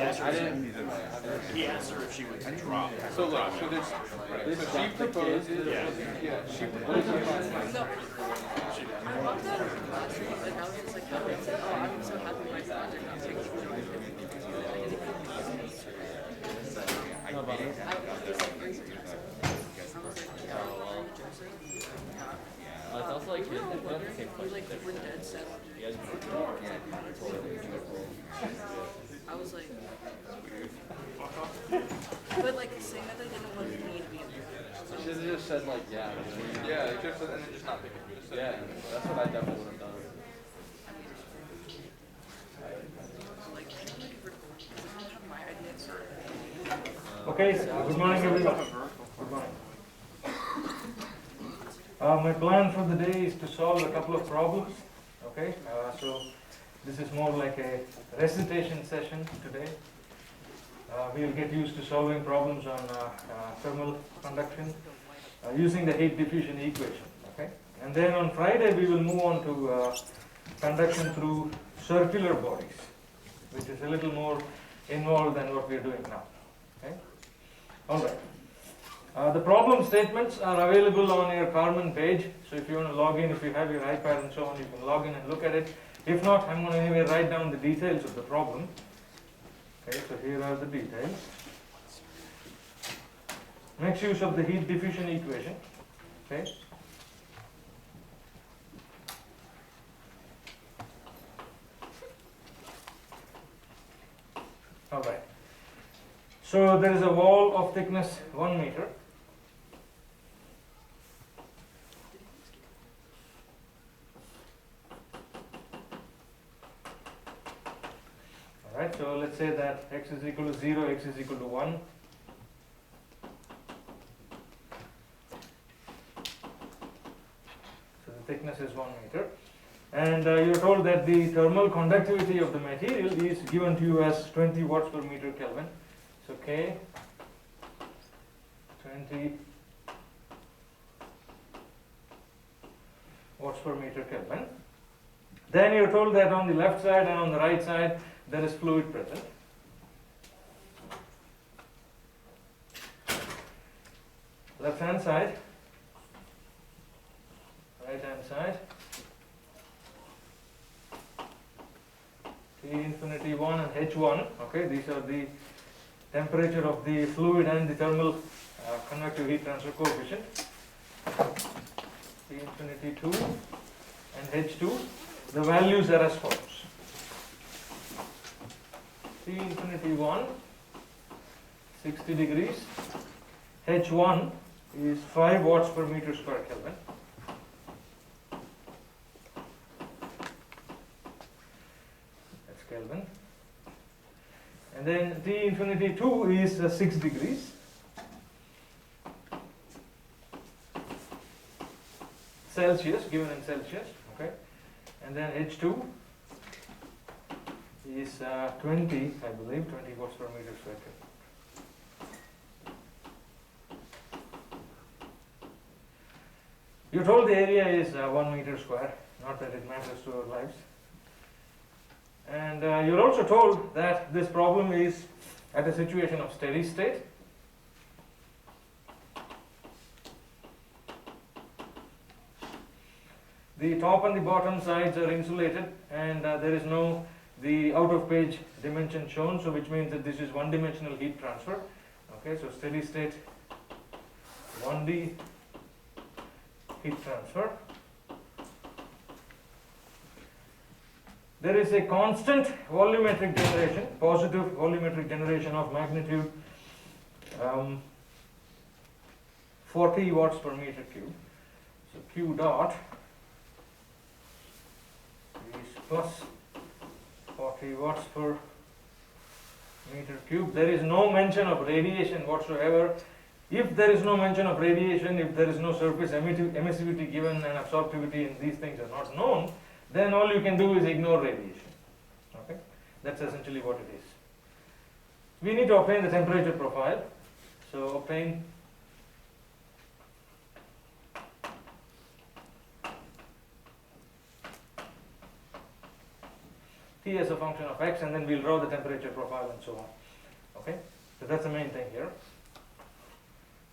I didn't. He asked her if she would drop. So look, so this, she proposes. Yeah, she proposes. I loved that last week. Like, I was just like, oh, I'm so happy with my project. I'm taking it. I don't know, just like research. I was like, yeah, I'm in Jersey. Yeah. It's also like his the same We like we're dead set on doing it. I was like, but like saying that they didn't want me to be in there. Should have just said like yeah. Yeah, just and then just not pick it. Yeah, that's what I definitely would have done. Like, I don't have my ideas or. Okay, good morning everyone. Good morning. My plan for the day is to solve a couple of problems. Okay, so this is more like a recitation session today. We will get used to solving problems on thermal conduction using the heat diffusion equation. Okay, and then on Friday we will move on to conduction through circular bodies, which is a little more involved than what we are doing now. Okay, all right. The problem statements are available on your Carmen page, so if you want to log in, if you have your iPad and so on, you can log in and look at it. If not, I'm going to anyway write down the details of the problem. Okay, so here are the details. Makes use of the heat diffusion equation. Okay. All right. So there is a wall of thickness 1 meter. Alright, so let's say that x is equal to 0, x is equal to 1. So the thickness is 1 meter. And you're told that the thermal conductivity of the material is given to you as 20 watts per meter Kelvin. So K 20 watts per meter Kelvin. Then you're told that on the left side and on the right side there is fluid present. Left hand side, right hand side, T infinity 1 and H1. Okay, these are the temperature of the fluid and the thermal convective heat transfer coefficient. T infinity 2 and H2. The values are as follows. T infinity 1, 60 degrees. H1 is 5 watts per meter square Kelvin. That's Kelvin. And then T infinity 2 is 6 degrees. Celsius, given in Celsius. Okay. And then H2 is 20, I believe, 20 watts per meter square Kelvin. You're told the area is 1 meter square, not that it matters to our lives. And you're also told that this problem is at a situation of steady state. The top and the bottom sides are insulated, and there is no the out of page dimension shown, so which means that this is one dimensional heat transfer. Okay, so steady state 1D heat transfer. There is a constant volumetric generation, positive volumetric generation of magnitude 40 watts per meter cube. So Q dot is plus 40 watts per meter cube. There is no mention of radiation whatsoever. If there is no mention of radiation, if there is no surface emissivity given and absorptivity and these things are not known, then all you can do is ignore radiation. Okay, that's essentially what it is. We need to obtain the temperature profile. So obtain T as a function of x, and then we'll draw the temperature profile and so on. Okay, so that's the main thing here.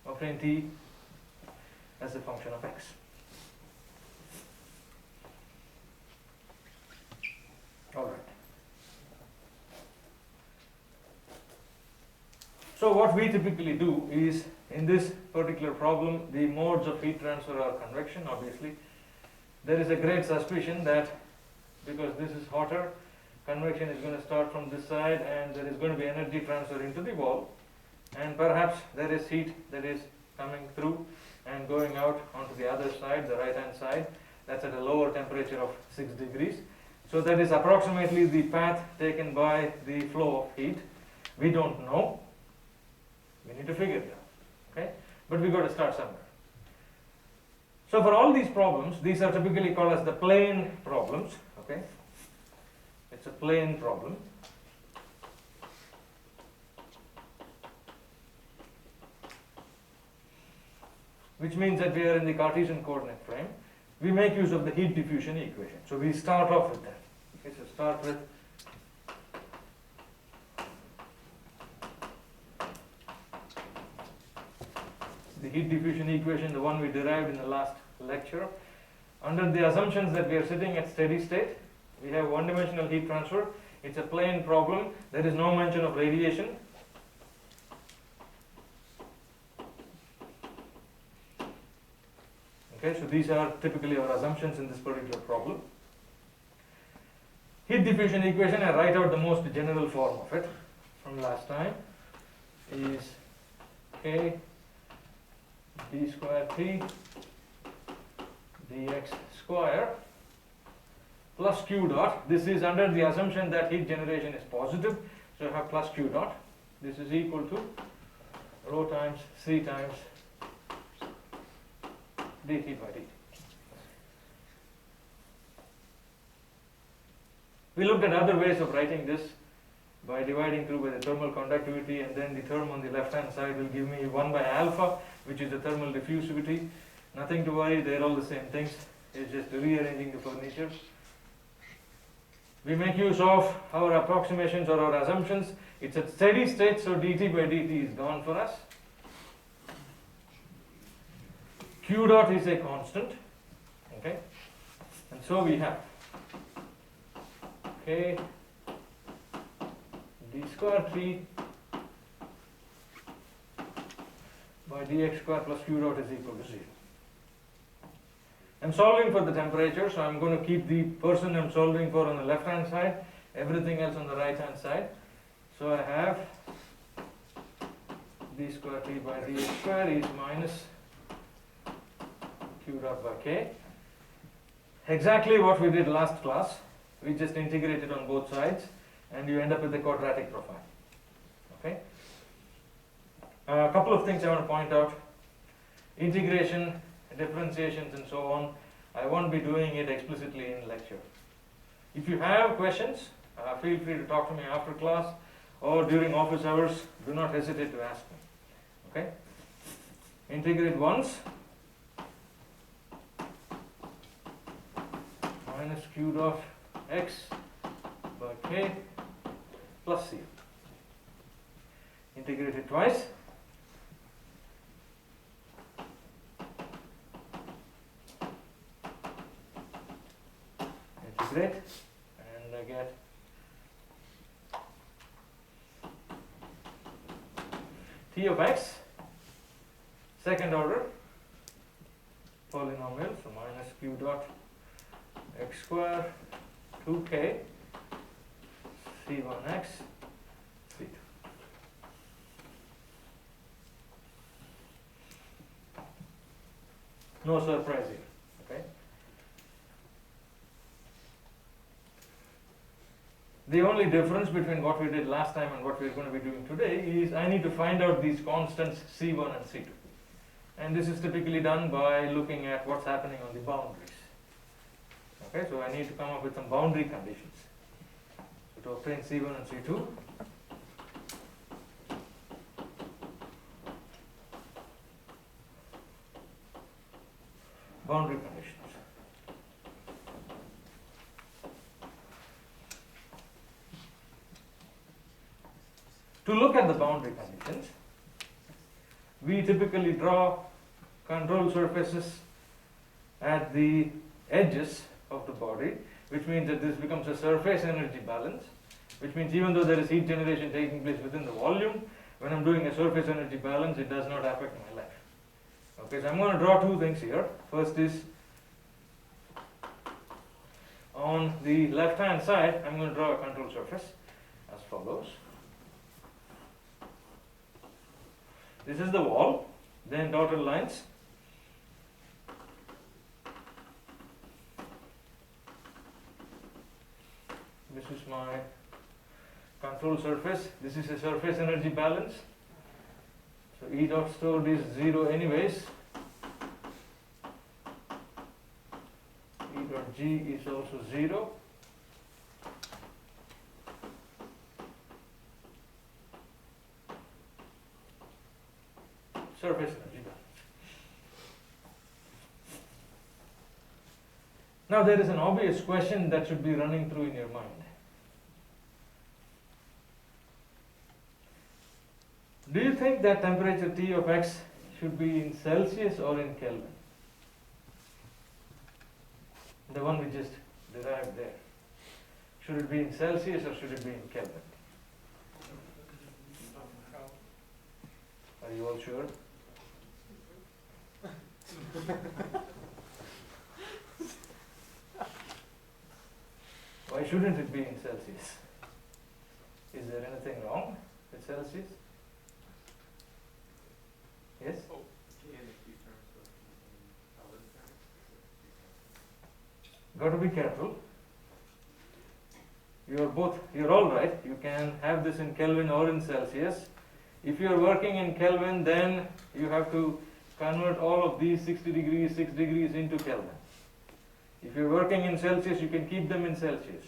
Obtain T as a function of x. All right. So what we typically do is, in this particular problem, the modes of heat transfer are convection, obviously. There is a great suspicion that because this is hotter, convection is going to start from this side and there is going to be energy transfer into the wall, and perhaps there is heat that is coming through and going out onto the other side, the right hand side. That's at a lower temperature of 6 degrees. So that is approximately the path taken by the flow of heat. We don't know. We need to figure it out. Okay? But we've got to start somewhere. So for all these problems, these are typically called as the plane problems. Okay? It's a plane problem. Which means that we are in the Cartesian coordinate frame. We make use of the heat diffusion equation. So we start off with that. Okay, so start with the heat diffusion equation, the one we derived in the last lecture. Under the assumptions that we are sitting at steady state, we have one-dimensional heat transfer. It's a plane problem. There is no mention of radiation. Okay, so these are typically our assumptions in this particular problem. Heat diffusion equation, I write out the most general form of it from last time, is K d square T dx square plus q dot. This is under the assumption that heat generation is positive, so I have plus q dot. This is equal to rho times C times dt by dt. We looked at other ways of writing this by dividing through by the thermal conductivity, and then the term on the left hand side will give me 1 by alpha, which is the thermal diffusivity. Nothing to worry, they're all the same things. It's just rearranging the furniture. We make use of our approximations or our assumptions. It's at steady state, so dt by dt is gone for us. Q dot is a constant, okay, and so we have K d square T by dx square plus q dot is equal to 0. I'm solving for the temperature, so I'm going to keep the person I'm solving for on the left hand side, everything else on the right hand side. So I have d square T by dx square is minus q dot by k. Exactly what we did last class. We just integrated on both sides and you end up with the quadratic profile. Okay. A couple of things I want to point out. Integration, differentiations and so on, I won't be doing it explicitly in lecture. If you have questions, feel free to talk to me after class or during office hours. Do not hesitate to ask me. Okay. Integrate once minus q dot x by k plus c. Integrate it twice. Integrate, and I get T of x, second order polynomial, so minus q dot x square 2k c1x c2. No surprise here, okay? The only difference between what we did last time and what we're going to be doing today is I need to find out these constants c1 and c2. And this is typically done by looking at what's happening on the boundaries. Okay, so I need to come up with some boundary conditions. So to obtain C1 and C2, boundary conditions. To look at the boundary conditions, we typically draw control surfaces at the edges of the body, which means that this becomes a surface energy balance, which means even though there is heat generation taking place within the volume, when I'm doing a surface energy balance, it does not affect my life. Okay, so I'm going to draw two things here. First is on the left hand side, I'm going to draw a control surface as follows. This is the wall, then dotted lines. This is my control surface. This is a surface energy balance. So E dot stored is 0 anyways. E dot G is also 0. Surface energy balance. Now there is an obvious question that should be running through in your mind. Do you think that temperature T of X should be in Celsius or in Kelvin? The one we just derived there. Should it be in Celsius or should it be in Kelvin? Are you all sure? Why shouldn't it be in Celsius? Is there anything wrong with Celsius? Yes? Got to be careful. You're all right. You can have this in Kelvin or in Celsius. If you're working in Kelvin, then you have to convert all of these 60 degrees, 6 degrees into Kelvin. If you're working in Celsius, you can keep them in Celsius.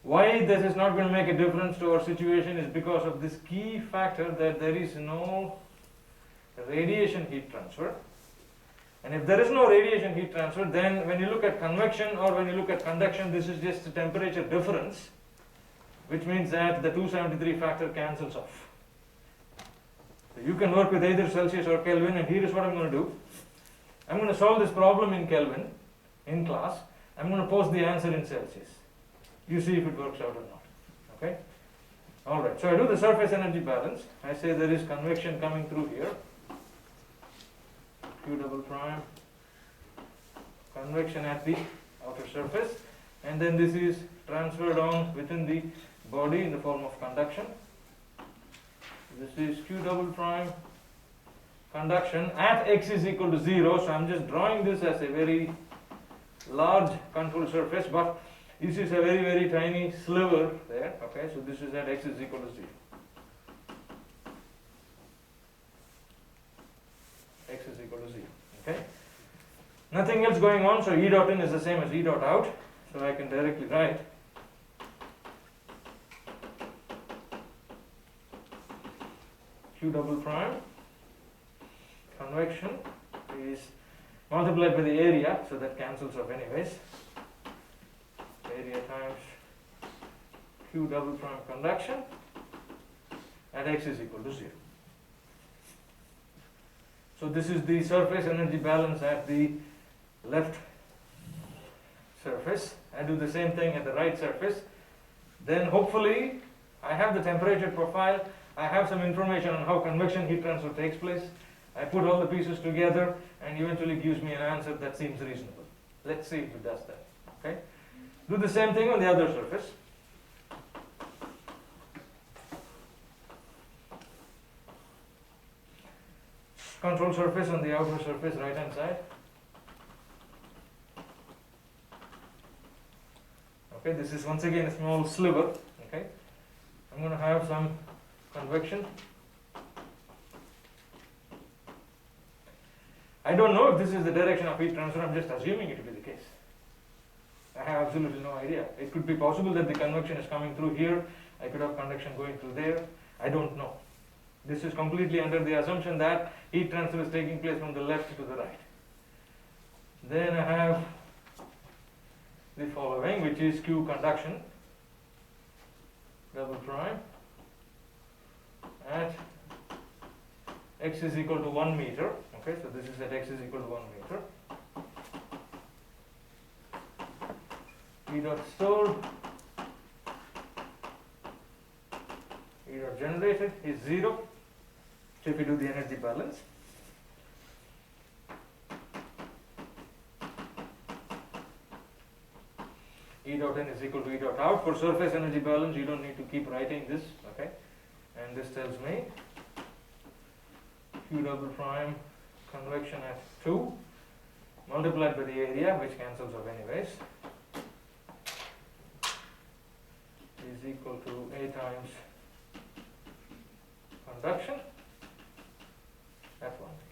Why this is not going to make a difference to our situation is because of this key factor that there is no radiation heat transfer. And if there is no radiation heat transfer, then when you look at convection or when you look at conduction, this is just a temperature difference, which means that the 273 factor cancels off. So you can work with either Celsius or Kelvin, and here is what I'm going to do. I'm going to solve this problem in Kelvin in class. I'm going to post the answer in Celsius. You see if it works out or not. Okay? Alright, so I do the surface energy balance. I say there is convection coming through here. Q double prime, convection at the outer surface, and then this is transferred on within the body in the form of conduction. This is Q double prime, conduction at X is equal to 0, so I'm just drawing this as a very large control surface, but this is a very, very tiny sliver there, okay, so this is at X is equal to 0. X is equal to 0, okay. Nothing else going on, so E dot in is the same as E dot out, so I can directly write Q double prime, convection is multiplied by the area, so that cancels off anyways. Area times Q double prime conduction at X is equal to 0. So this is the surface energy balance at the left surface. I do the same thing at the right surface. Then hopefully I have the temperature profile, I have some information on how convection heat transfer takes place. I put all the pieces together and eventually gives me an answer that seems reasonable. Let's see if it does that. Okay? Do the same thing on the other surface. Control surface on the outer surface, right hand side. Okay, this is once again a small sliver. Okay, I'm going to have some convection. I don't know if this is the direction of heat transfer, I'm just assuming it to be the case. I have absolutely no idea. It could be possible that the convection is coming through here, I could have conduction going through there, I don't know. This is completely under the assumption that heat transfer is taking place from the left to the right. Then I have the following, which is Q conduction, double prime, at x is equal to 1 meter. Okay, so this is at x is equal to 1 meter. E dot stored, E dot generated is 0. So if we do the energy balance, E dot in is equal to E dot out. For surface energy balance, you don't need to keep writing this, okay? And this tells me Q double prime convection at 2 multiplied by the area, which cancels off anyways, is equal to A times conduction at 1 meter.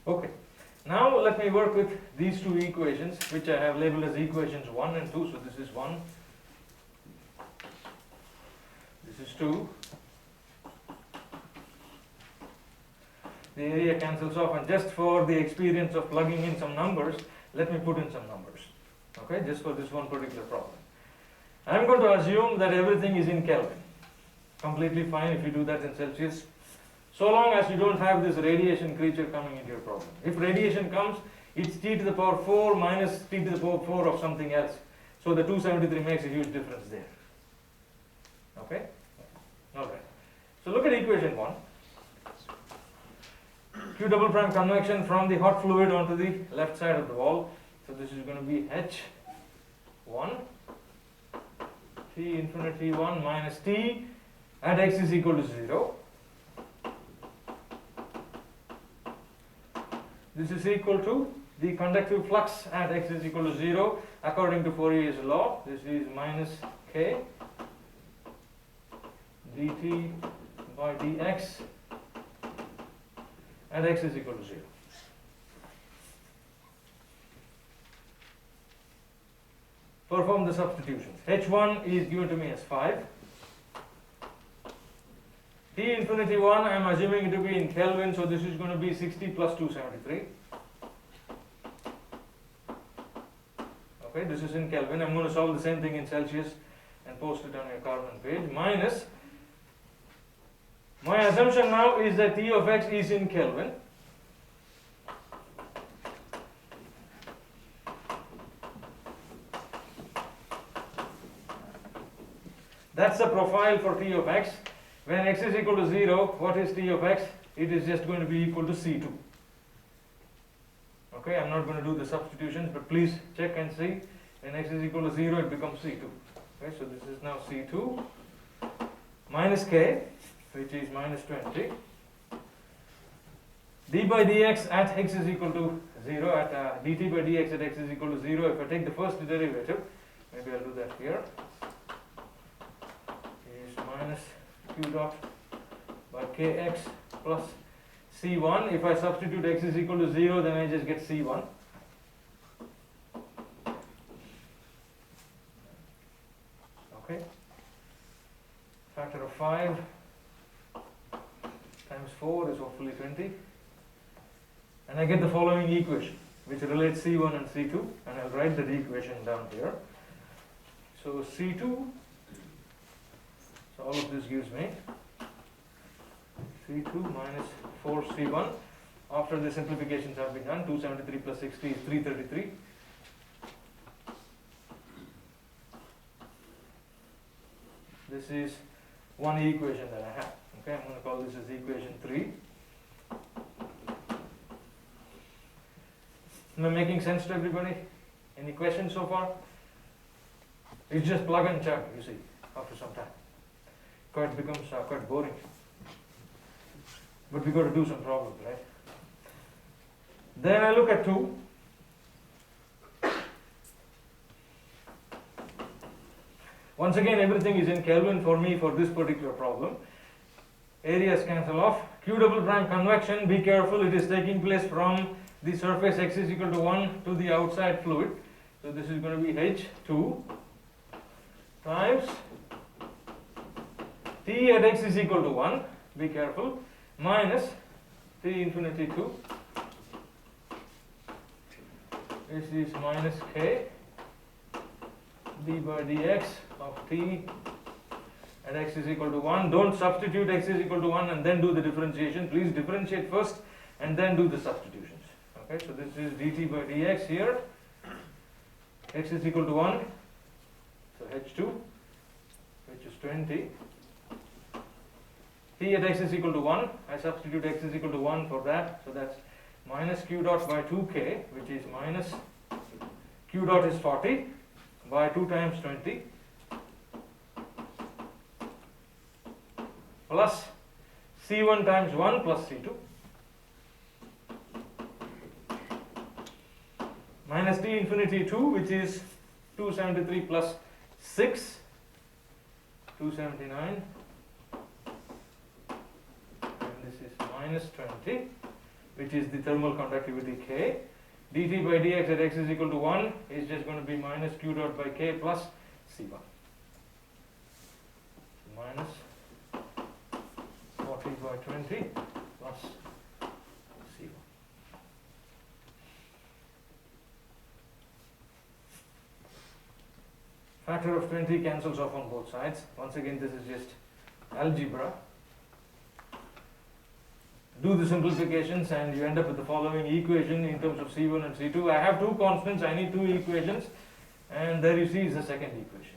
Okay, now let me work with these two equations, which I have labeled as equations 1 and 2. So this is 1, this is 2. The area cancels off, and just for the experience of plugging in some numbers, let me put in some numbers, okay, just for this one particular problem. I'm going to assume that everything is in Kelvin. Completely fine if you do that in Celsius, so long as you don't have this radiation creature coming into your problem. If radiation comes, it's T to the power 4 minus T to the power 4 of something else. So the 273 makes a huge difference there. Okay? Alright. So look at equation 1. Q double prime convection from the hot fluid onto the left side of the wall. So this is going to be H1 T infinity 1 minus T at x is equal to 0. This is equal to the conductive flux at x is equal to 0 according to Fourier's law. This is minus k dt by dx at x is equal to 0. Perform the substitutions. H1 is given to me as 5. T infinity 1, I am assuming it to be in Kelvin, so this is going to be 60 plus 273. Okay, this is in Kelvin. I'm going to solve the same thing in Celsius and post it on your Carbon page. Minus, my assumption now is that T of x is in Kelvin. That's the profile for T of x. When x is equal to 0, what is T of x? It is just going to be equal to C2. Okay, I'm not going to do the substitutions, but please check and see. When x is equal to 0, it becomes C2. Okay, so this is now C2 minus k, which is minus 20. d by dx at x is equal to 0, at dt by dx at x is equal to 0. If I take the first derivative, maybe I'll do that here, is minus q dot by kx plus c1. If I substitute x is equal to 0, then I just get c1. Okay. Factor of 5 times 4 is hopefully 20. And I get the following equation, which relates c1 and c2. And I'll write that equation down here. So c2, so all of this gives me c2 minus 4c1. After the simplifications have been done, 273 plus 60 is 333. This is one equation that I have. Okay, I'm going to call this as equation 3. Am I making sense to everybody? Any questions so far? It's just plug and chug, you see, after some time. It becomes quite boring. But we got to do some problems, right? Then I look at 2. Once again, everything is in Kelvin for me for this particular problem. Areas cancel off. Q double prime convection, be careful, it is taking place from the surface x is equal to 1 to the outside fluid. So this is going to be H2 times T at x is equal to 1, be careful, minus T infinity 2. This is minus k d by dx of T at x is equal to 1. Don't substitute x is equal to 1 and then do the differentiation. Please differentiate first and then do the substitutions. Okay, so this is dt by dx here. X is equal to 1. So h2, which is 20. T at x is equal to 1. I substitute x is equal to 1 for that. So that's minus q dot by 2k, which is minus q dot is 40 by 2 times 20 plus C1 times 1 plus C2 minus T infinity 2, which is 273 plus 6, 279, and this is minus 20, which is the thermal conductivity K. dt by dx at x is equal to 1 is just going to be minus q dot by k plus C1. Minus 40 by 20 plus C1. Factor of 20 cancels off on both sides. Once again, this is just algebra. Do the simplifications and you end up with the following equation in terms of C1 and C2. I have two constants, I need two equations, and there you see is the second equation.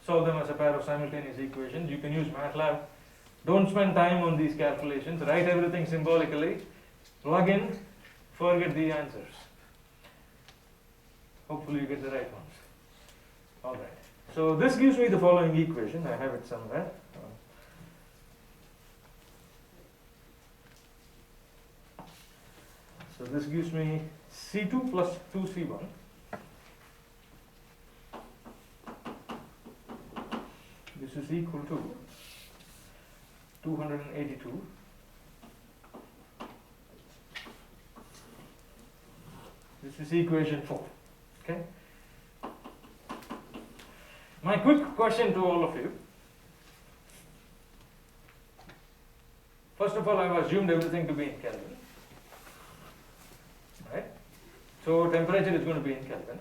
Solve them as a pair of simultaneous equations. You can use MATLAB. Don't spend time on these calculations. Write everything symbolically. Plug in, forget the answers. Hopefully you get the right ones. Alright. So this gives me the following equation. I have it somewhere. So this gives me C2 plus 2C1 this is equal to 282 this is equation 4. Okay. My quick question to all of you. First of all, I have assumed everything to be in Kelvin. Right? So temperature is going to be in Kelvin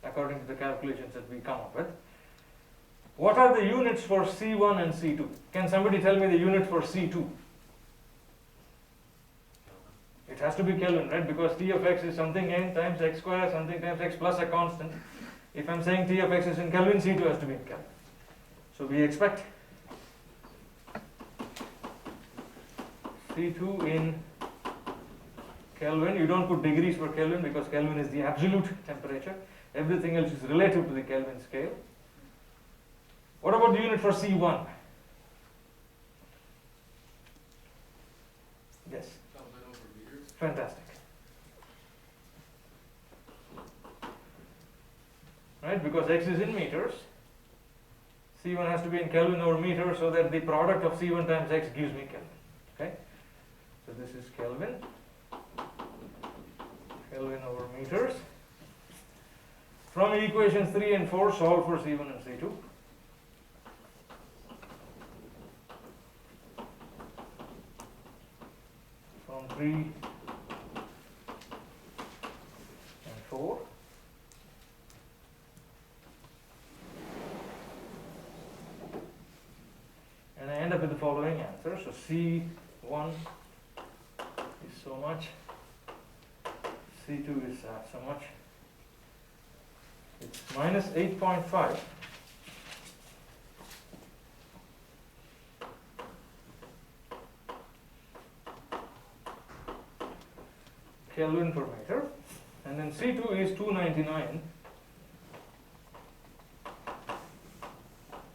according to the calculations that we come up with. What are the units for C1 and C2? Can somebody tell me the unit for C2? It has to be Kelvin, right? Because T of x is something n times x square, something times x plus a constant. If I'm saying T of x is in Kelvin, C2 has to be in Kelvin. So we expect C2 in Kelvin. You don't put degrees for Kelvin because Kelvin is the absolute temperature. Everything else is relative to the Kelvin scale. What about the unit for C1? Yes. Kelvin over meters. Fantastic. Right, because x is in meters, C1 has to be in Kelvin over meter, so that the product of C1 times x gives me Kelvin. Okay, so this is Kelvin over meters. From equations 3 and 4, solve for C1 and C2. From 3 and 4. And I end up with the following answer. So C1 is so much, C2 is so much. It's minus 8.5 Kelvin per meter, and then C2 is 299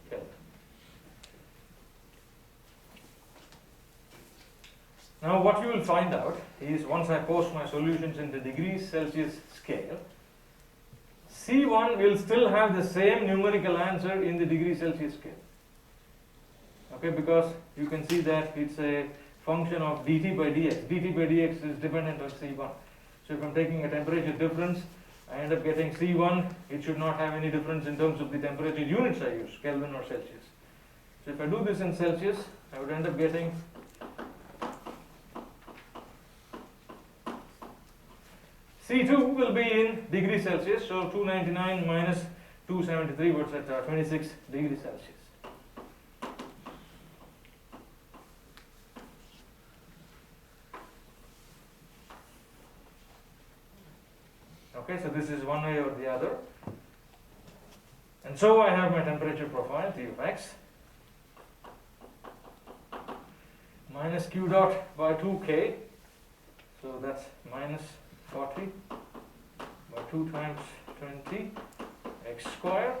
Kelvin. Now what you will find out is, once I post my solutions in the degrees Celsius scale, C1 will still have the same numerical answer in the degree Celsius scale. Okay, because you can see that it's a function of dt by dx. dt by dx is dependent on C1. So if I'm taking a temperature difference, I end up getting C1. It should not have any difference in terms of the temperature units I use, Kelvin or Celsius. So if I do this in Celsius, I would end up getting C2 will be in degrees Celsius, so 299 minus 273, what's that, 26 degrees Celsius. Okay, so this is one way or the other. And so I have my temperature profile, T of x, minus q dot by 2k, so that's minus 40 by 2 times 20 x square.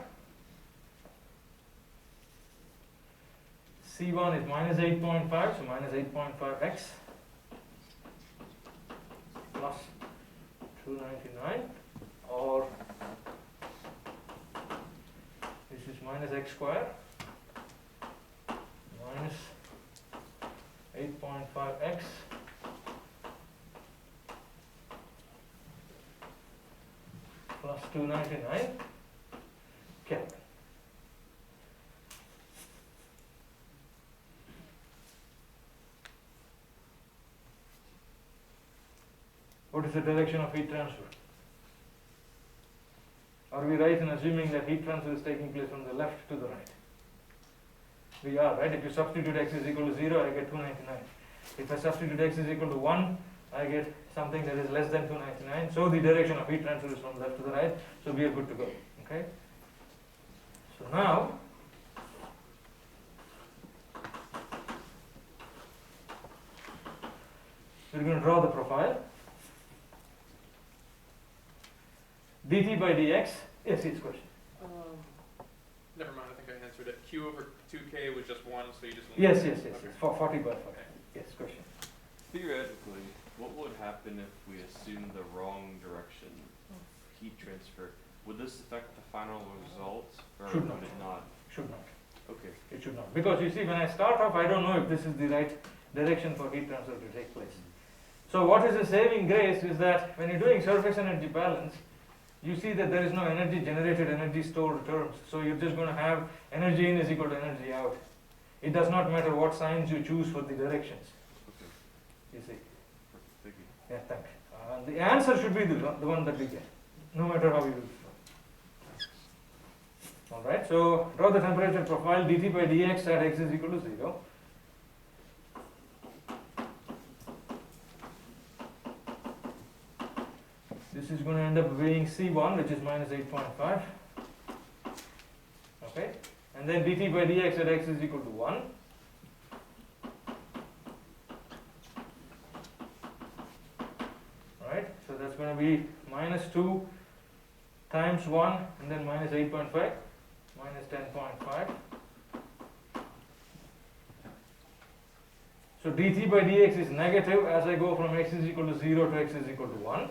C1 is minus 8.5, so minus 8.5x plus 299, or this is minus x square minus 8.5x plus 299 Kelvin. What is the direction of heat transfer? Are we right in assuming that heat transfer is taking place from the left to the right? We are, right? If you substitute x is equal to 0, I get 299. If I substitute x is equal to 1, I get something that is less than 299. So the direction of heat transfer is from left to the right. So we are good to go. Okay? So now, we're going to draw the profile. dt by dx. Yes, it's question. Never mind, I think I answered it. Q over 2k was just 1, so you just... Yes. Okay. For 40 by 40. Yes, question. Theoretically, what would happen if we assume the wrong direction of heat transfer? Would this affect the final result, or Should would not. it not? Should not. Okay. It should not. Because you see, when I start off, I don't know if this is the right direction for heat transfer to take place. So what is the saving grace is that when you're doing surface energy balance, you see that there is no energy generated, energy stored terms. So you're just going to have energy in is equal to energy out. It does not matter what signs you choose for the directions. Okay. You see. Thank you. Yeah, thanks. The answer should be the one that we get, no matter how you do it. Alright, so draw the temperature profile dt by dx at x is equal to 0. This is going to end up being C1, which is minus 8.5. Okay, and then dt by dx at x is equal to 1. Right, so that's going to be minus 2 times 1 and then minus 8.5, minus 10.5. So dt by dx is negative as I go from x is equal to 0 to x is equal to 1.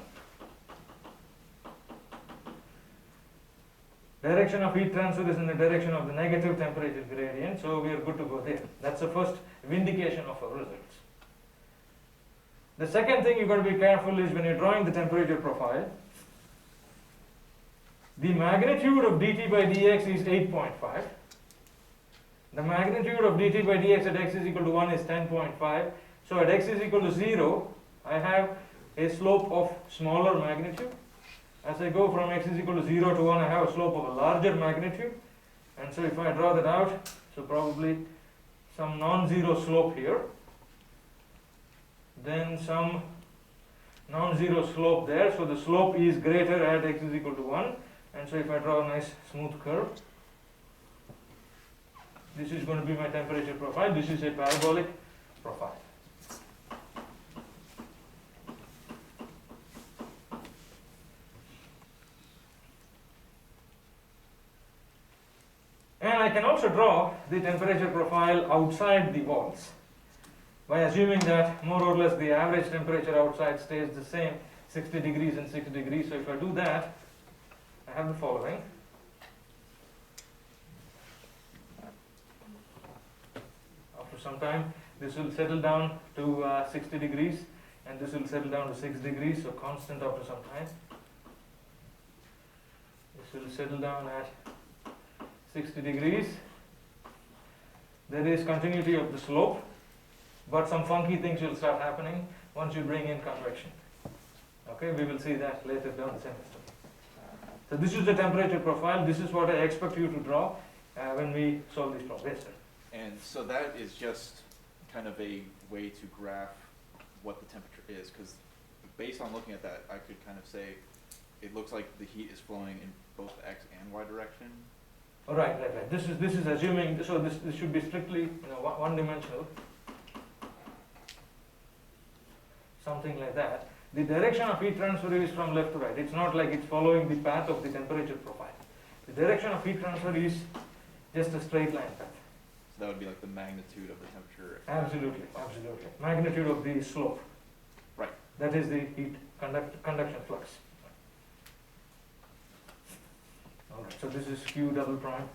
Direction of heat transfer is in the direction of the negative temperature gradient, so we are good to go there. That's the first vindication of our results. The second thing you've got to be careful is when you're drawing the temperature profile, the magnitude of dt by dx is 8.5. The magnitude of dt by dx at x is equal to 1 is 10.5. So at x is equal to 0, I have a slope of smaller magnitude. As I go from x is equal to 0 to 1, I have a slope of a larger magnitude. And so if I draw that out, so probably some non-zero slope here, then some non-zero slope there. So the slope is greater at x is equal to 1. And so if I draw a nice smooth curve, this is going to be my temperature profile. This is a parabolic profile. And I can also draw the temperature profile outside the walls by assuming that more or less the average temperature outside stays the same, 60 degrees and 6 degrees. So if I do that, I have the following. After some time, this will settle down to 60 degrees and this will settle down to 6 degrees, so constant after some time. This will settle down at 60 degrees there is continuity of the slope, but some funky things will start happening once you bring in convection. Okay, we will see that later down the semester. So this is the temperature profile. This is what I expect you to draw when we solve this problem. Yes, sir. And so that is just kind of a way to graph what the temperature is, because based on looking at that, I could kind of say it looks like the heat is flowing in both the x and y direction. Oh, right. This is assuming, so this should be strictly one dimensional, something like that. The direction of heat transfer is from left to right. It's not like it's following the path of the temperature profile. The direction of heat transfer is just a straight line path. So that would be like the magnitude of the temperature. Absolutely. Magnitude of the slope. Right. That is the heat conduction flux. All right. So this is Q double prime.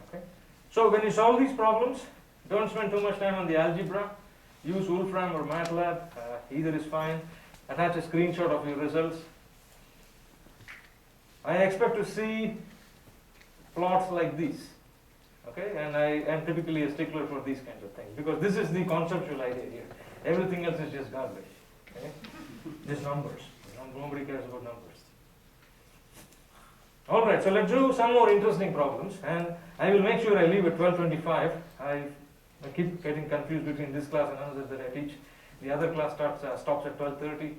Okay. So when you solve these problems, don't spend too much time on the algebra. Use Wolfram or MATLAB. Either is fine. Attach a screenshot of your results. I expect to see plots like these. Okay, and I am typically a stickler for these kinds of things because this is the conceptual idea here. Everything else is just garbage. Okay? Just numbers. Nobody cares about numbers. All right, so let's do some more interesting problems, and I will make sure I leave at 12:25. I keep getting confused between this class and another that I teach. The other class stops at 12:30.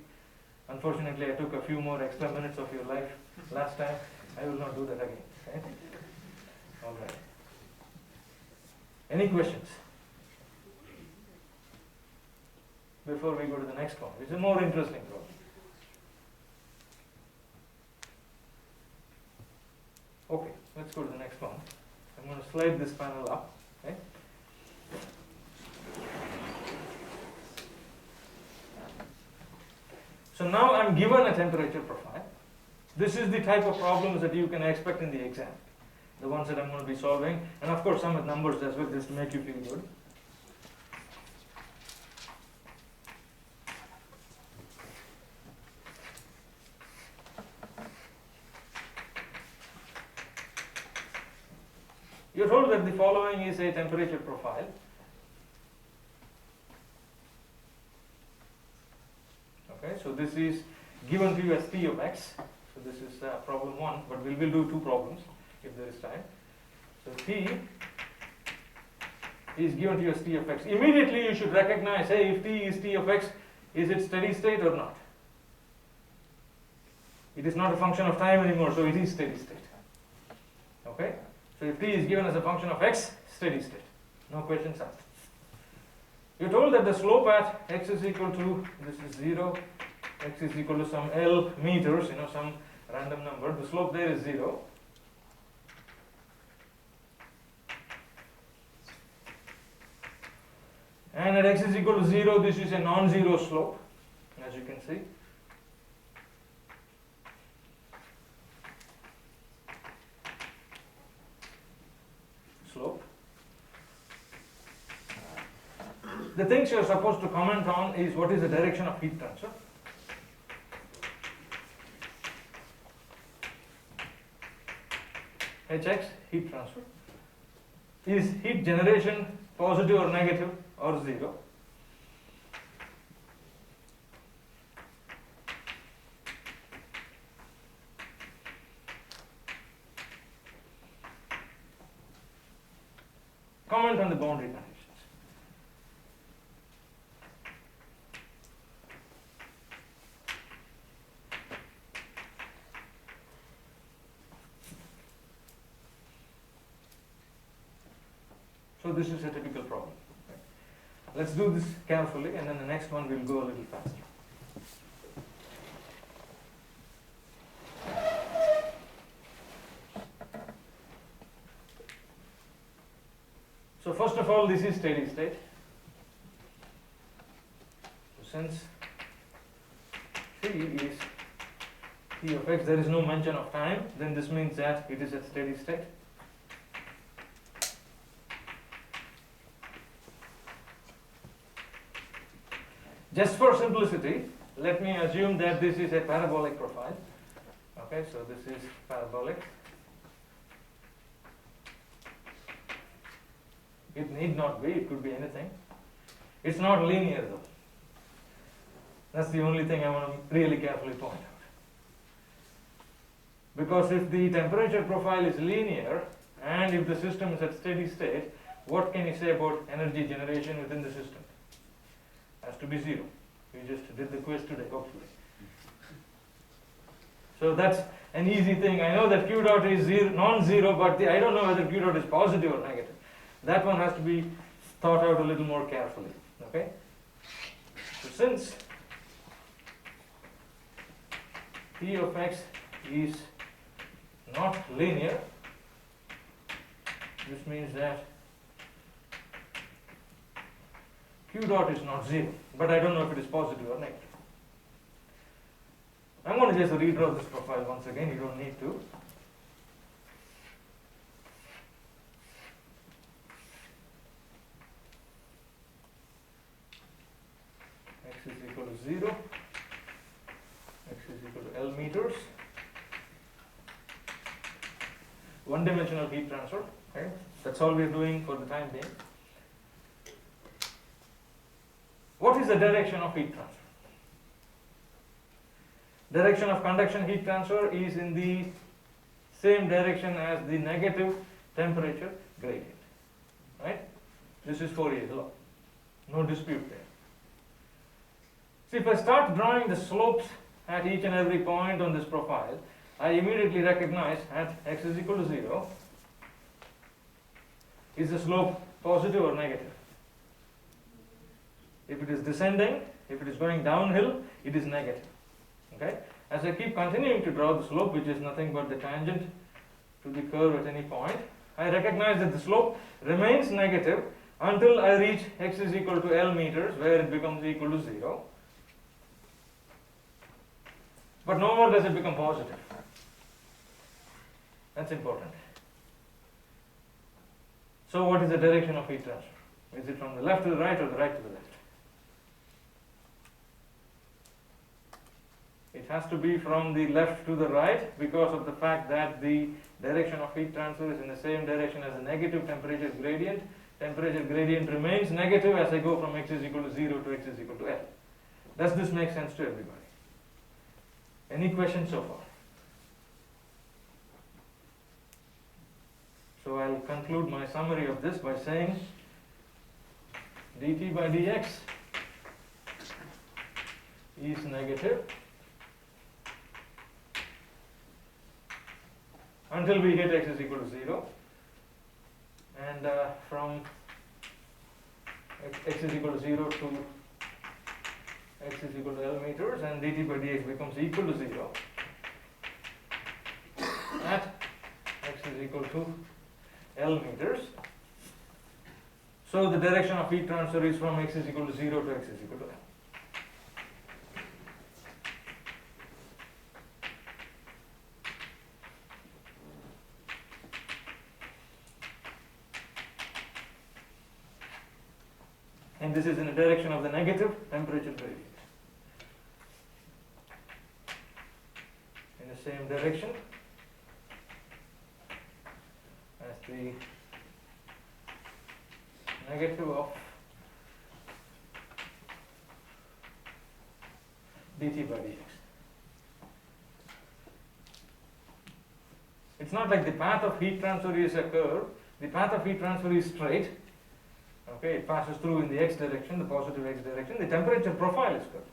Unfortunately, I took a few more extra minutes of your life last time. I will not do that again. Okay? All right. Any questions before we go to the next one? It's a more interesting problem. Okay, let's go to the next one. I'm going to slide this panel up. Okay? So now I'm given a temperature profile. This is the type of problems that you can expect in the exam. The ones that I'm going to be solving. And of course some with numbers as well, just to make you feel good. You're told that the following is a temperature profile. Okay, so this is given to you as T of x. So this is problem 1, but we will do 2 problems if there is time. So T is given to you as T of x. Immediately you should recognize, hey, if T is T of x, is it steady state or not? It is not a function of time anymore, so it is steady state. Okay? So if T is given as a function of x, steady state. No questions asked. You're told that the slope at x is equal to, this is 0, x is equal to some L meters, some random number. The slope there is 0. And at x is equal to 0, this is a non-zero slope, as you can see. Slope. The things you are supposed to comment on is what is the direction of heat transfer. Hx, heat transfer. Is heat generation positive or negative or 0? Comment on the boundary conditions. So this is a typical problem. Okay. Let's do this carefully, and then the next one will go a little faster. So first of all, this is steady state. So since T is T of x, there is no mention of time, then this means that it is at steady state. Just for simplicity, let me assume that this is a parabolic profile. Okay, so this is parabolic. It need not be, it could be anything. It's not linear though. That's the only thing I want to really carefully point out. Because if the temperature profile is linear, and if the system is at steady state, what can you say about energy generation within the system? Has to be zero. We just did the quiz today, hopefully. So that's an easy thing. I know that Q dot is non-zero, but I don't know whether Q dot is positive or negative. That one has to be thought out a little more carefully. Okay? So since P of x is not linear, this means that Q dot is not zero, but I don't know if it is positive or negative. I'm going to just redraw this profile once again, you don't need to. X is equal to 0, x is equal to L meters. One-dimensional heat transfer, okay? That's all we're doing for the time being. What is the direction of heat transfer? Direction of conduction heat transfer is in the same direction as the negative temperature gradient, right? This is Fourier's law. No dispute there. So if I start drawing the slopes at each and every point on this profile, I immediately recognize at x is equal to 0, is the slope positive or negative? If it is descending, if it is going downhill, it is negative. Okay? As I keep continuing to draw the slope, which is nothing but the tangent to the curve at any point, I recognize that the slope remains negative until I reach x is equal to L meters, where it becomes equal to 0. But no more does it become positive. That's important. So what is the direction of heat transfer? Is it from the left to the right or the right to the left? It has to be from the left to the right because of the fact that the direction of heat transfer is in the same direction as the negative temperature gradient. Temperature gradient remains negative as I go from x is equal to 0 to x is equal to L. Does this make sense to everybody? Any questions so far? So I'll conclude my summary of this by saying dt by dx is negative until we hit x is equal to 0, and from x is equal to 0 to x is equal to L meters, and dt by dx becomes equal to 0 at x is equal to L meters. So the direction of heat transfer is from x is equal to 0 to x is equal to L. And this is in the direction of the negative temperature gradient. In the same direction as the negative of dt by dx. It's not like the path of heat transfer is a curve. The path of heat transfer is straight. Okay, it passes through in the x direction, the positive x direction. The temperature profile is curved,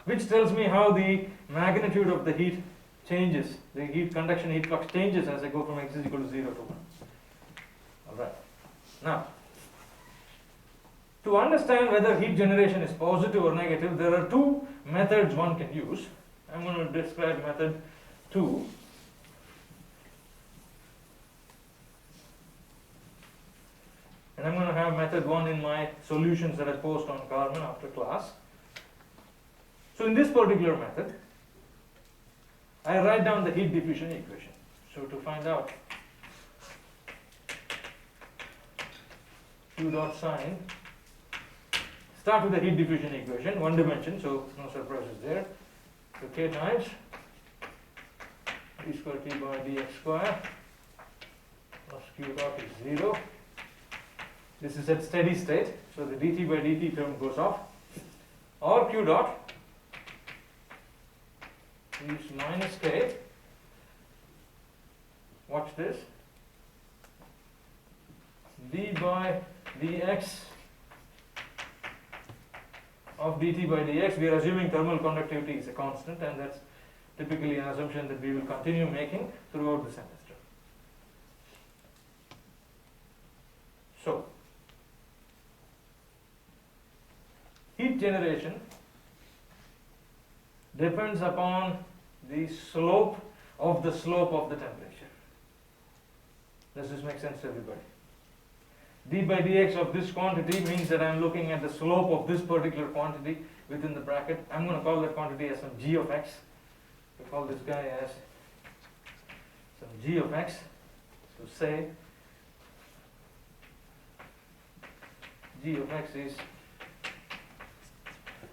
which tells me how the magnitude of the heat changes. The heat conduction heat flux changes as I go from x is equal to 0 to 1. Alright. Now, to understand whether heat generation is positive or negative, there are two methods one can use. I'm going to describe method 2. And I'm going to have method 1 in my solutions that I post on Carmen after class. So in this particular method, I write down the heat diffusion equation. So to find out Q dot sine, start with the heat diffusion equation, one dimension, so no surprises there. So K times d square T by dx square plus Q dot is 0 This is at steady state, so the dt by dt term goes off. Or q dot is minus k, watch this, d by dx of dt by dx. We are assuming thermal conductivity is a constant, and that's typically an assumption that we will continue making throughout the semester. So, heat generation depends upon the slope of the temperature. Does this make sense to everybody? D by dx of this quantity means that I am looking at the slope of this particular quantity within the bracket. I'm going to call that quantity as some g of x. We call this guy as some g of x. So say g of x is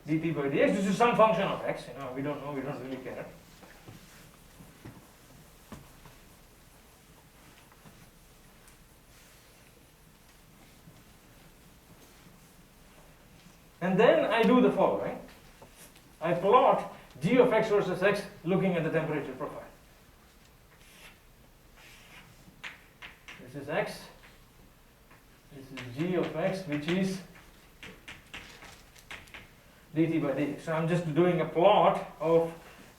dt by dx. This is some function of x. We don't know. We don't really care. And then I do the following. I plot g of x versus x looking at the temperature profile. This is x. This is g of x, which is dt by dx. So I'm just doing a plot of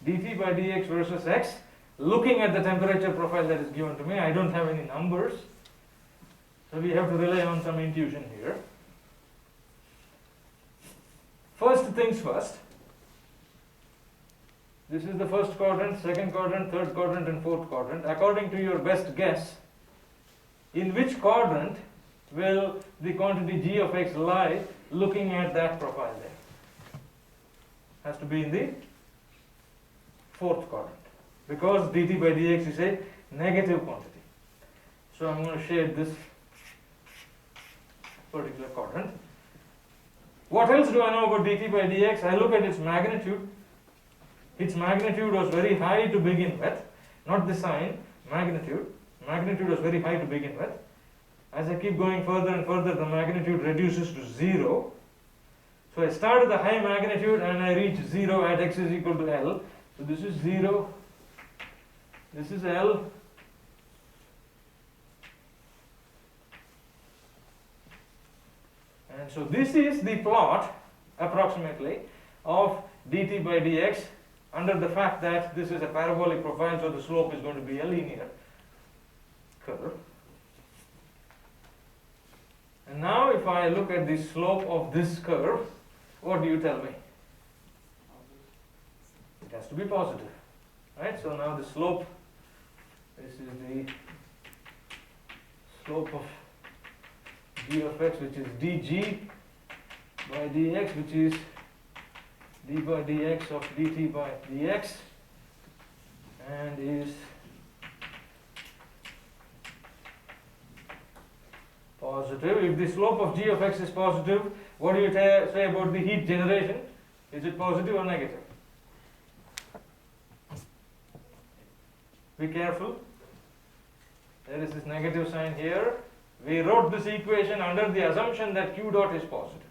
dt by dx versus x looking at the temperature profile that is given to me. I don't have any numbers, so we have to rely on some intuition here. First things first. This is the first quadrant, second quadrant, third quadrant, and fourth quadrant. According to your best guess, in which quadrant will the quantity g of x lie looking at that profile there? Has to be in the fourth quadrant, because dt by dx is a negative quantity. So I'm going to shade this particular quadrant. What else do I know about dt by dx? I look at its magnitude. Its magnitude was very high to begin with, not the sign, magnitude. Magnitude was very high to begin with. As I keep going further and further, the magnitude reduces to 0. So I start at the high magnitude and I reach 0 at x is equal to L. So this is 0, this is L, and so this is the plot approximately of dt by dx under the fact that this is a parabolic profile, so the slope is going to be a linear curve. And now if I look at the slope of this curve, what do you tell me? It has to be positive, right? So now the slope, this is the slope of g of x, which is dg by dx, which is d by dx of dt by dx, and is positive. If the slope of g of x is positive, what do you say about the heat generation? Is it positive or negative? Be careful. There is this negative sign here. We wrote this equation under the assumption that q dot is positive.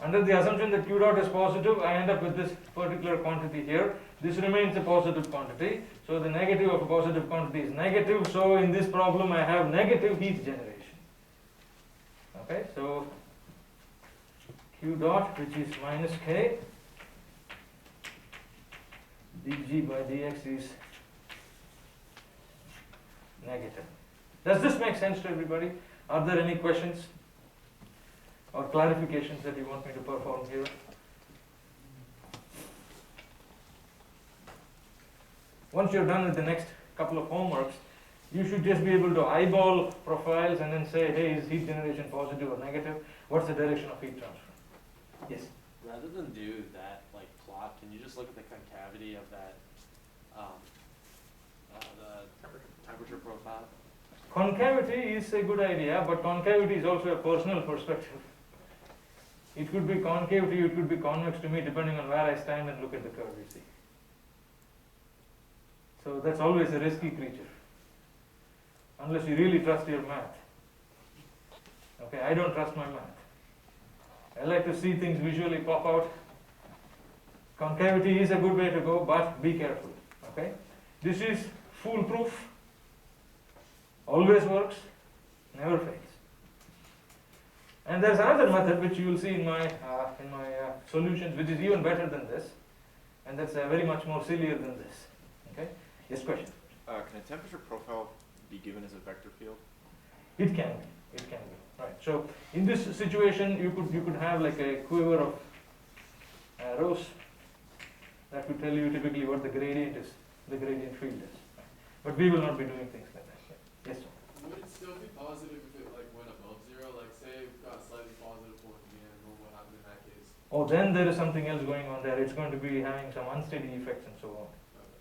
Under the assumption that q dot is positive, I end up with this particular quantity here. This remains a positive quantity. So the negative of a positive quantity is negative. So in this problem, I have negative heat generation. Okay, so q dot, which is minus k, dg by dx is negative. Does this make sense to everybody? Are there any questions or clarifications that you want me to perform here? Once you're done with the next couple of homeworks, you should just be able to eyeball profiles and then say, hey, is heat generation positive or negative? What's the direction of heat transfer? Yes? Rather than do that like plot, can you just look at the concavity of that, the temperature profile? Concavity is a good idea, but concavity is also a personal perspective. It could be concave to you, it could be convex to me, depending on where I stand and look at the curve, you see. So that's always a risky creature, unless you really trust your math. Okay, I don't trust my math. I like to see things visually pop out. Concavity is a good way to go, but be careful. Okay, this is foolproof. Always works, never fails. And there's another method which you will see in my solutions, which is even better than this, and that's very much more sillier than this. Okay, yes, question. Can a temperature profile be given as a vector field? It can be. It can be. Right. So in this situation, you could have like a quiver of arrows that would tell you typically what the gradient is, the gradient field is. Right. But we will not be doing things like that. Yes, sir. Would it still be positive if it like went above zero? Like say it got slightly positive towards the end, what would happen in that case? Oh, then there is something else going on there. It's going to be having some unsteady effects and so on.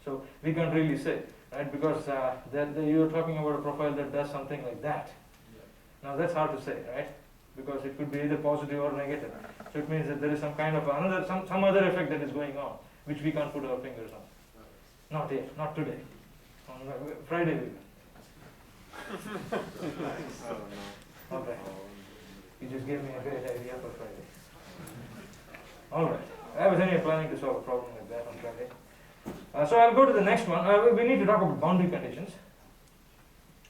So we can't really say, right? Because you're talking about a profile that does something like that. Yeah. Now that's hard to say, right? Because it could be either positive or negative. So it means that there is some kind of some other effect that is going on, which we can't put our fingers on. Not yet, not today. On Friday we will. Okay. You just gave me a great idea for Friday. All right. I was anyway planning to solve a problem like that on Friday. So I'll go to the next one. We need to talk about boundary conditions.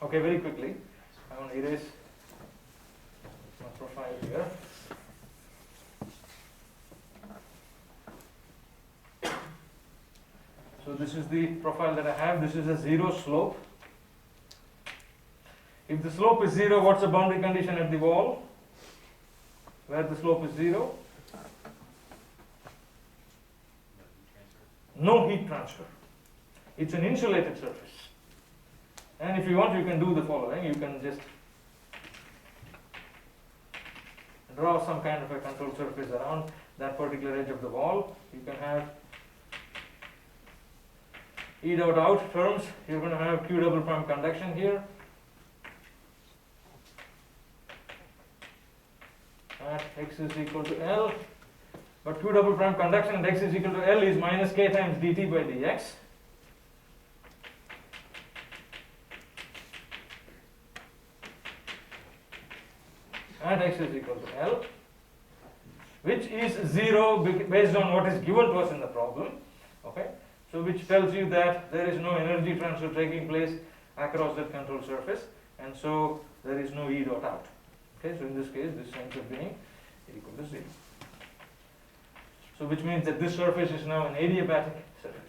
Okay, very quickly. I want to erase my profile here. So this is the profile that I have. This is a zero slope. If the slope is zero, what's the boundary condition at the wall? Where the slope is zero? No heat transfer. It's an insulated surface. And if you want, you can do the following. You can just draw some kind of a control surface around that particular edge of the wall. You can have E dot out terms. You're going to have Q double prime conduction here. At x is equal to L. But Q double prime conduction at x is equal to L is minus k times dt by dx. At x is equal to L, which is 0 based on what is given to us in the problem. Okay, so which tells you that there is no energy transfer taking place across that control surface, and so there is no E dot out. Okay, so in this case, this ends up being equal to 0. So which means that this surface is now an adiabatic surface.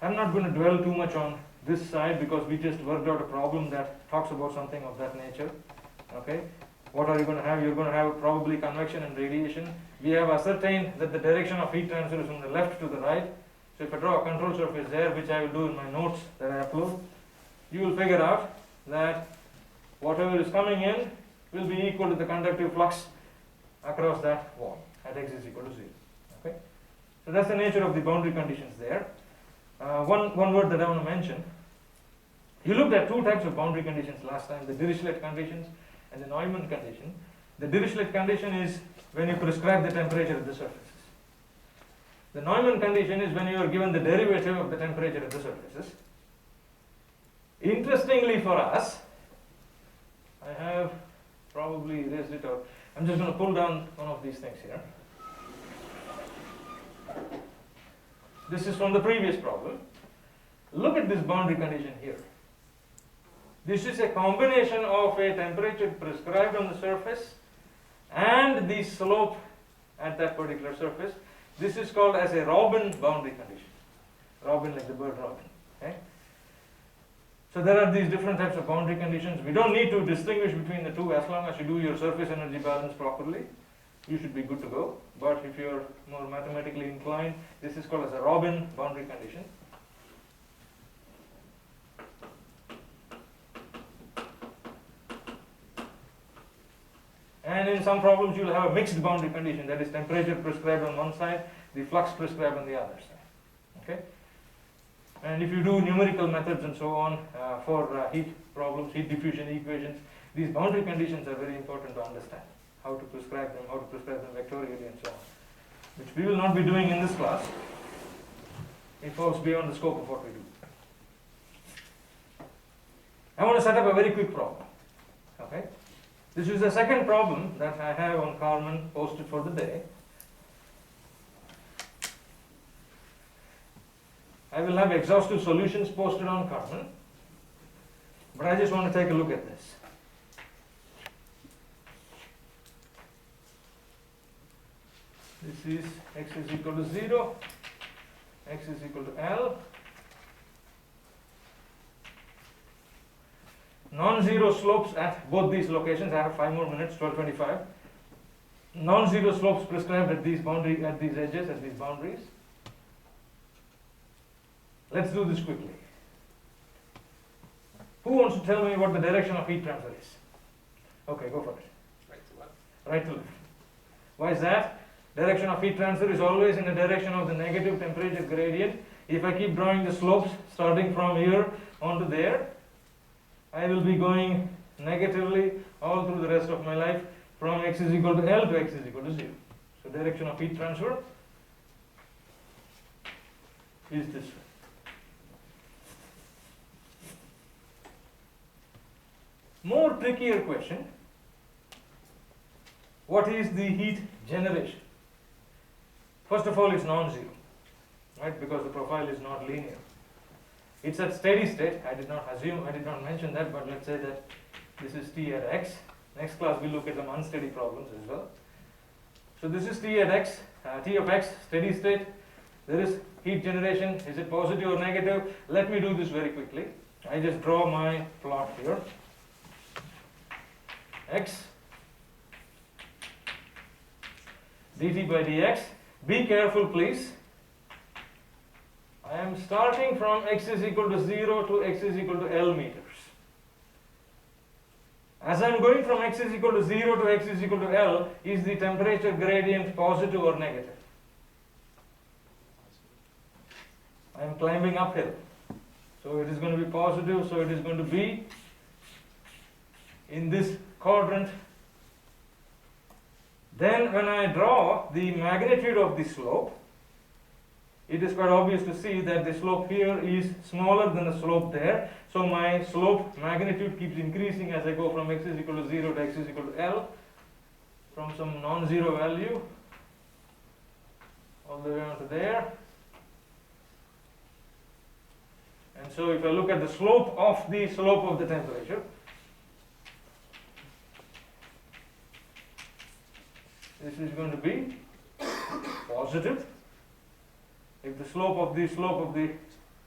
I'm not going to dwell too much on this side because we just worked out a problem that talks about something of that nature. Okay, what are you going to have? You're going to have probably convection and radiation. We have ascertained that the direction of heat transfer is from the left to the right. So if I draw a control surface there, which I will do in my notes that I upload, you will figure out that whatever is coming in will be equal to the conductive flux across that wall at x is equal to 0. Okay, so that's the nature of the boundary conditions there. One word that I want to mention. You looked at two types of boundary conditions last time, the Dirichlet conditions and the Neumann condition. The Dirichlet condition is when you prescribe the temperature of the surfaces. The Neumann condition is when you are given the derivative of the temperature of the surfaces. Interestingly for us, I have probably erased it, or I'm just going to pull down one of these things here. This is from the previous problem. Look at this boundary condition here. This is a combination of a temperature prescribed on the surface and the slope at that particular surface. This is called as a Robin boundary condition. Robin like the bird robin. Okay? So there are these different types of boundary conditions. We don't need to distinguish between the two as long as you do your surface energy balance properly. You should be good to go. But if you're more mathematically inclined, this is called as a Robin boundary condition. And in some problems you will have a mixed boundary condition, that is temperature prescribed on one side, the flux prescribed on the other side. Okay? And if you do numerical methods and so on for heat problems, heat diffusion equations, these boundary conditions are very important to understand. How to prescribe them, how to prescribe them vectorially and so on. which we will not be doing in this class. It falls beyond the scope of what we do. I want to set up a very quick problem. Okay? This is the second problem that I have on Carmen posted for the day. I will have exhaustive solutions posted on Carmen, but I just want to take a look at this. This is x is equal to 0, x is equal to L. Non-zero slopes at both these locations. I have 5 more minutes, 12:25. Non-zero slopes prescribed at these edges, at these boundaries. Let's do this quickly. Who wants to tell me what the direction of heat transfer is? Okay, go for it. Right to left. Right to left. Why is that? Direction of heat transfer is always in the direction of the negative temperature gradient. If I keep drawing the slopes starting from here onto there, I will be going negatively all through the rest of my life from x is equal to L to x is equal to 0. So direction of heat transfer is this way. More trickier question, what is the heat generation? First of all, it's non-zero, right, because the profile is not linear. It's at steady state. I did not mention that, but let's say that this is T at x. Next class we'll look at some unsteady problems as well. So this is T at x, T of x, steady state. There is heat generation. Is it positive or negative? Let me do this very quickly. I just draw my plot here. X dt by dx. Be careful, please. I am starting from x is equal to 0 to x is equal to L meters. As I am going from x is equal to 0 to x is equal to L, is the temperature gradient positive or negative? I am climbing uphill. So it is going to be positive, so it is going to be in this quadrant. Then when I draw the magnitude of the slope, it is quite obvious to see that the slope here is smaller than the slope there. So my slope magnitude keeps increasing as I go from x is equal to 0 to x is equal to L, from some non-zero value all the way on to there. And so if I look at the slope of the temperature, this is going to be positive. If the slope of the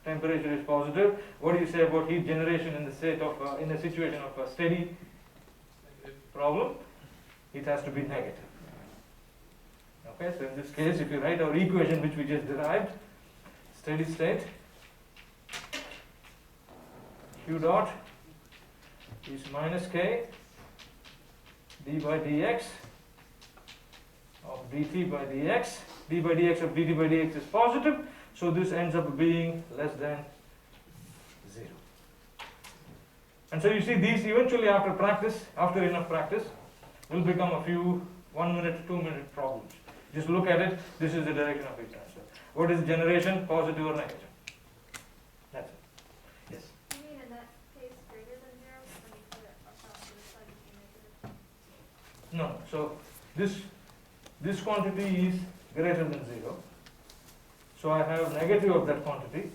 temperature is positive, what do you say about heat generation in the state of in a situation of a steady problem? It has to be negative. Okay, so in this case, if you write our equation which we just derived, steady state, Q dot is minus K d by dx of dt by dx. D by dx of dt by dx is positive, so this ends up being less than 0. And so you see, these eventually after enough practice, will become a few 1 minute, 2 minute problems. Just look at it. This is the direction of heat transfer. What is generation, positive or negative? That's it. Yes. You mean in that case greater than 0 when you put it across to the side you can make it? No. So this quantity is greater than 0. So I have negative of that quantity,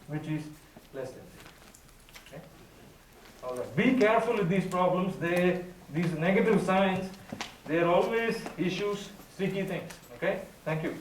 which is less than 0. Okay? All right. Be careful with these problems. These negative signs, they are always issues, sticky things. Okay? Thank you.